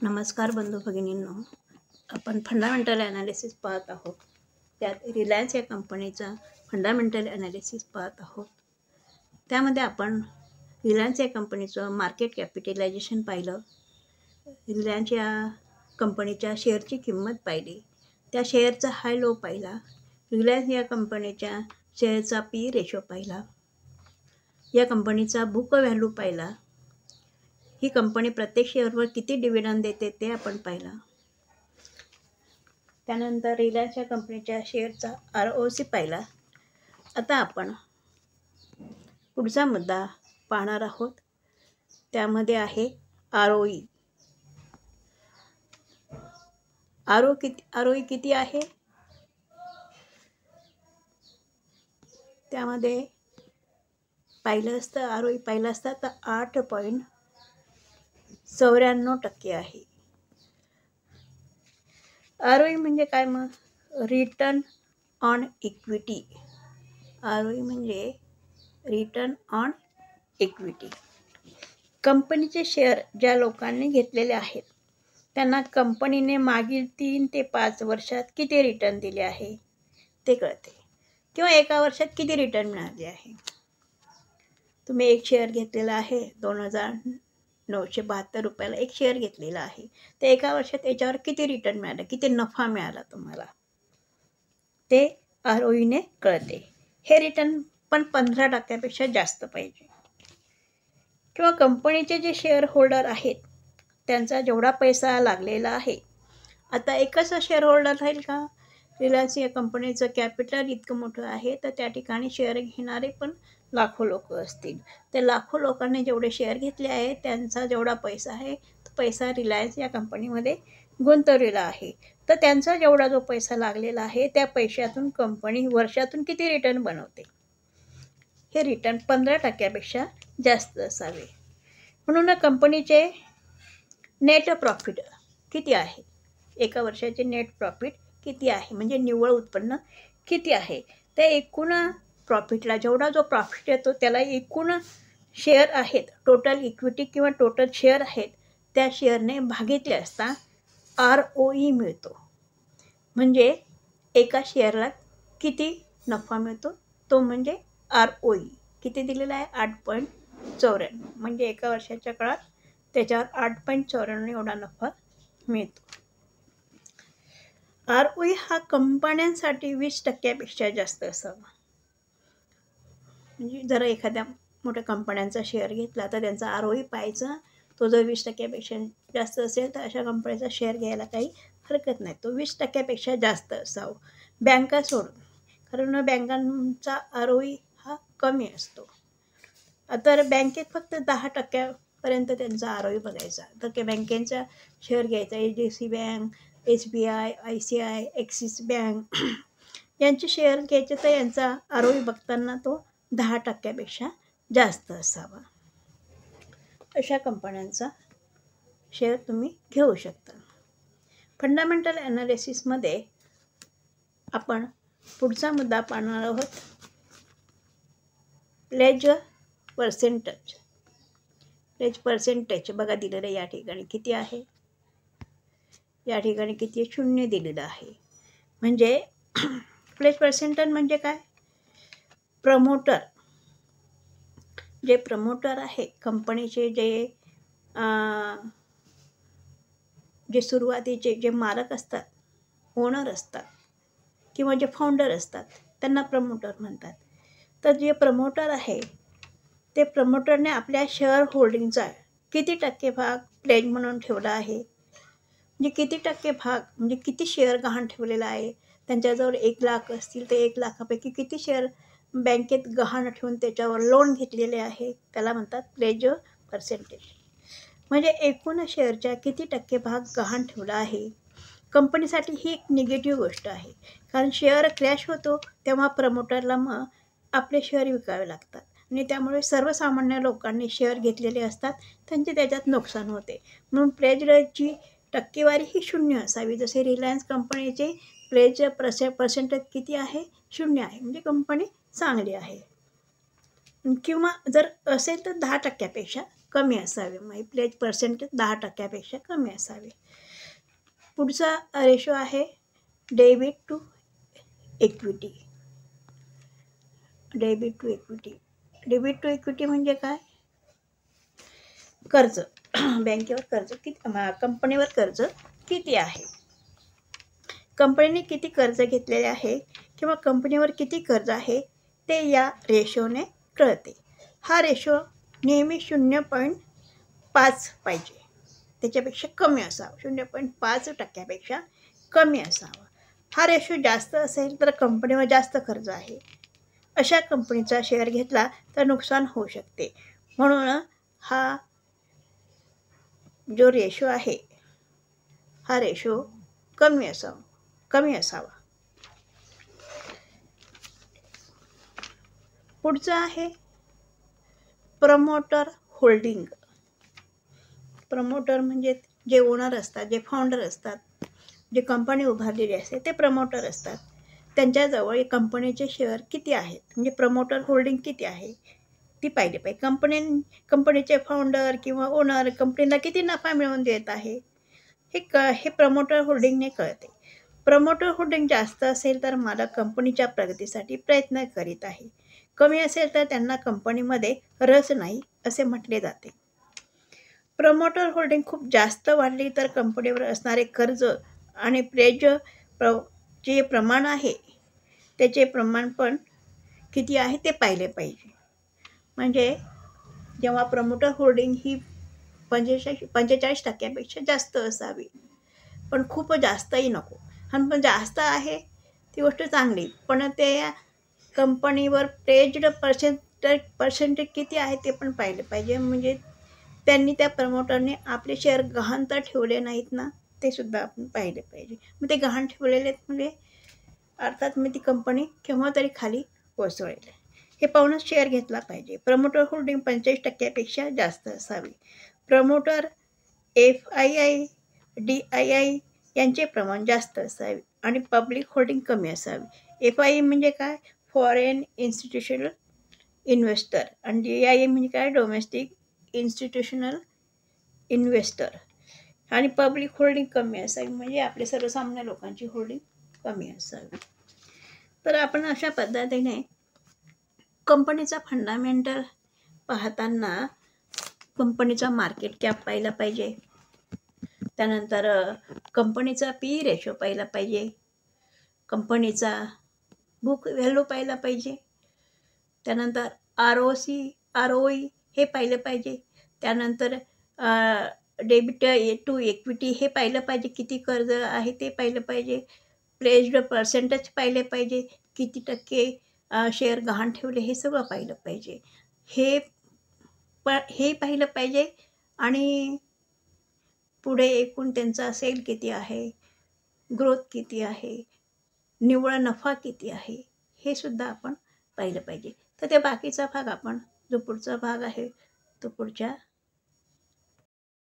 नमस्कार बंधू भगिनींनो, आपण फंडामेंटल ॲनालिसिस पाहत आहोत. त्यात रिलायन्स या कंपनीचा फंडामेंटल ॲनालिसिस पाहत आहोत. त्यामध्ये आपण रिलायन्स या कंपनीचं मार्केट कॅपिटलायझेशन पाहिलं, रिलायन्स या कंपनीच्या शेअरची किंमत पाहिली, त्या शेअरचा हाय लो पाहिला, रिलायन्स या कंपनीच्या शेअरचा पी रेशो पाहिला, या कंपनीचा बुक व्हॅल्यू पाहिला, ही कंपनी प्रत्येक शेअरवर किती डिव्हिडंड देते ते आपण पाहिलं. त्यानंतर रिलायन्स या कंपनीच्या शेअरचा ROC पाहिला. आता आपण पुढचा मुद्दा पाहणार आहोत. त्यामध्ये आहे ROE. ROE किती आहे? त्यामध्ये पाहिलं असतं ROE पाहिलं असतं तर 8.94% आहे. ROE म्हणजे काय मग? Return on equity. ROE म्हणजे रिटर्न ऑन इक्विटी. कंपनीचे शेअर ज्या लोकांनी घेतलेले आहेत त्यांना कंपनीने मागील 3 ते 5 वर्षात किती रिटर्न दिले आहे ते कळते, किंवा एका वर्षात किती रिटर्न मिळाले आहे. तुम्ही एक शेअर घेतलेला आहे, 2,972 रुपयाला एक शेअर घेतलेला आहे, तर एका वर्षात याच्यावर किती रिटर्न मिळालं, किती नफा मिळाला तुम्हाला, ते ROEने कळते. हे रिटर्न पण 15% जास्त पाहिजे. किंवा कंपनीचे जे शेअर होल्डर आहेत त्यांचा जेवढा पैसा लागलेला आहे, आता एकच शेअर होल्डर राहील का? रिलायन्स या कंपनीचं कॅपिटल इतकं मोठं आहे तर त्या ठिकाणी शेअर घेणारे पण लाखो लोक असतील. त्या लाखो लोकांनी जेवढे शेअर घेतले आहेत त्यांचा जेवढा पैसा आहे तो पैसा रिलायन्स या कंपनीमध्ये गुंतवलेला आहे. तर त्यांचा जेवढा जो पैसा लागलेला आहे त्या पैशातून कंपनी वर्षातून किती रिटर्न बनवते, हे रिटर्न 15% जास्त असावे. म्हणून कंपनीचे नेट प्रॉफिट किती आहे, एका वर्षाचे नेट प्रॉफिट किती आहे, म्हणजे निव्वळ उत्पन्न किती आहे, त्या एकूण प्रॉफिटला जेवढा जो प्रॉफिट येतो त्याला एकूण शेअर आहेत, टोटल इक्विटी किंवा टोटल शेअर आहेत त्या शेअरने भागितले असता ROE मिळतो. म्हणजे एका शेअरला किती नफा मिळतो तो म्हणजे ROE. किती दिलेला आहे? 8.94. म्हणजे एका वर्षाच्या काळात त्याच्यावर 8.94 एवढा नफा मिळतो. ROE हा कंपन्यांसाठी 20% जास्त असावा. म्हणजे जर एखाद्या मोठ्या कंपन्यांचा शेअर घेतला तर त्यांचा ROE पाहायचा, तो जर 20% जास्त असेल तर अशा कंपनीचा शेअर घ्यायला काही हरकत नाही, तो 20% जास्त असावा. बँका सोडून, कारण बँकांचा ROE हा कमी असतो. तर बँकेत फक्त 10% त्यांचा ROE बघायचा. तर बँकेचा शेअर घ्यायचा, HDFC bank, SBI, ICI, axis bank यांचे शेअर घ्यायचे तर यांचा ROE बघताना तो 10% जास्त असावा. अशा कंपन्यांचा शेअर तुम्ही घेऊ शकता. फंडामेंटल ॲनालिसिसमध्ये आपण पुढचा मुद्दा पाहणार आहोत, प्लेज पर्सेंटेज. प्लेज पर्सेंटेज बघा दिलेलं या ठिकाणी किती आहे, या ठिकाणी किती आहे? 0 दिलेलं आहे. म्हणजे प्लेज पर्सेंटेज म्हणजे काय? प्रमोटर, जे प्रमोटर आहे कंपनीचे, जे सुरुवातीचे जे मालक असतात, ओनर असतात किंवा जे फाउंडर असतात त्यांना प्रमोटर म्हणतात. तर जे प्रमोटर आहे ते प्रमोटरने आपल्या शेअर होल्डिंगचा किती टक्के भाग प्लेज म्हणून ठेवला आहे, म्हणजे किती टक्के भाग म्हणजे किती शेअर गहाण ठेवलेला आहे. त्यांच्याजवळ 1 लाख असतील तर 1 लाखापैकी किती शेअर बँकेत गहाण ठेवून त्याच्यावर लोन घेतलेले आहे, त्याला म्हणतात प्लेज पर्सेंटेज. म्हणजे एकूण शेअरच्या किती टक्के भाग गहाण ठेवला आहे. कंपनीसाठी ही एक निगेटिव्ह गोष्ट आहे, कारण शेअर क्रॅश होतो तेव्हा प्रमोटरला मग आपले शेअर विकावे लागतात आणि त्यामुळे सर्वसामान्य लोकांनी शेअर घेतलेले असतात त्यांचे त्याच्यात नुकसान होते. म्हणून प्लेजची टक्केवारी ही 0 असावी. जसे रिलायन्स कंपनीचे प्लेज पर्सेंटेज किती आहे? 0 आहे. म्हणजे कंपनी चांगली आहे. किंवा जर असेल तर 10%पेक्षा कमी असावे, म्हणजे प्लेज पर्सेंटेज 10% कमी असावे. पुढचा रेशो आहे debit to equity. Debit to equity म्हणजे काय? कर्ज बँकेवर कर्ज किती, कंपनीवर कर्ज किती आहे, कंपनीने किती कर्ज घेतलेले आहे किंवा कंपनीवर किती कर्ज आहे ते या रेशोने कळते. हा रेशो नेहमी 0.5 पाहिजे, त्याच्यापेक्षा कमी असावा. 0.5% कमी असावा. हा रेशो जास्त असेल तर कंपनीवर जास्त कर्ज आहे, अशा कंपनीचा शेअर घेतला तर नुकसान होऊ शकते. म्हणून हा जो रेशो आहे हा रेशो कमी असावा. पुढचं आहे प्रमोटर होल्डिंग. प्रमोटर म्हणजे जे ओनर असतात, जे फाउंडर असतात, जे कंपनी उभारलेली असते ते प्रमोटर असतात. त्यांच्याजवळ कंपनीचे शेअर किती आहेत, म्हणजे प्रमोटर होल्डिंग किती आहे ती पाहिली पाहिजे. कंपनीचे फाउंडर किंवा ओनर कंपनीला किती नफा मिळवून देत आहे हे प्रमोटर होल्डिंगने कळते. प्रमोटर होल्डिंग जास्त असेल तर मालक कंपनीच्या प्रगतीसाठी प्रयत्न करीत आहे, कमी असेल तर त्यांना कंपनीमध्ये रस नाही असे म्हटले जाते. प्रमोटर होल्डिंग खूप जास्त वाढली तर कंपनीवर असणारे कर्ज आणि प्लेज जे प्रमाण आहे त्याचे प्रमाण पण किती आहे ते पाहिले पाहिजे. म्हणजे जेव्हा प्रमोटर होल्डिंग ही 45% जास्त असावी, पण खूप जास्तही नको. आणि पण जास्त आहे ती गोष्ट चांगली, पण ते कंपनीवर प्लेज्ड पर्सेंटेज किती आहे ते पण पाहिलं पाहिजे. म्हणजे त्यांनी त्या प्रमोटरने आपले शेअर गहाण तर ठेवले नाहीत ना, ते सुद्धा आपण पाहिले पाहिजे. मग ते गहाण ठेवलेले म्हणजे अर्थात मी ती कंपनी केव्हा तरी खाली कोसळेल हे पाहूनच शेअर घेतला पाहिजे. प्रमोटर होल्डिंग 45% जास्त असावी. प्रमोटर FII DII यांचे प्रमाण जास्त असावे आणि पब्लिक होल्डिंग कमी असावी. FII म्हणजे काय? फॉरेन इन्स्टिट्यूशनल इन्व्हेस्टर, आणि DII म्हणजे काय? Domestic institutional investor. आणि पब्लिक होल्डिंग कमी असावी म्हणजे आपले सर्वसामान्य लोकांची होल्डिंग कमी असावी. तर आपण अशा पद्धतीने कंपनीचा फंडामेंटल पाहताना कंपनीचा मार्केट कॅप पाहिला पाहिजे, त्यानंतर कंपनीचा PE रेशो पाहिला पाहिजे, कंपनीचा बुक व्हॅल्यू पाहिला पाहिजे, त्यानंतर ROC ROE हे पाहिलं पाहिजे, त्यानंतर डेबिट टू इक्विटी हे पाहिलं पाहिजे, किती कर्ज आहे ते पाहिलं पाहिजे, प्लेज्ड पर्सेंटेज पाहिले पाहिजे, किती टक्के शेअर गहाण ठेवले हे सगळं पाहिलं पाहिजे. हे पाहिलं पाहिजे. आणि पुढे एकूण त्यांचा सेल किती आहे, ग्रोथ किती आहे, निव्वळ नफा किती आहे हे सुद्धा आपण पाहिलं पाहिजे. तर ते बाकीचा भाग आपण जो पुढचा भाग आहे तो पुढच्या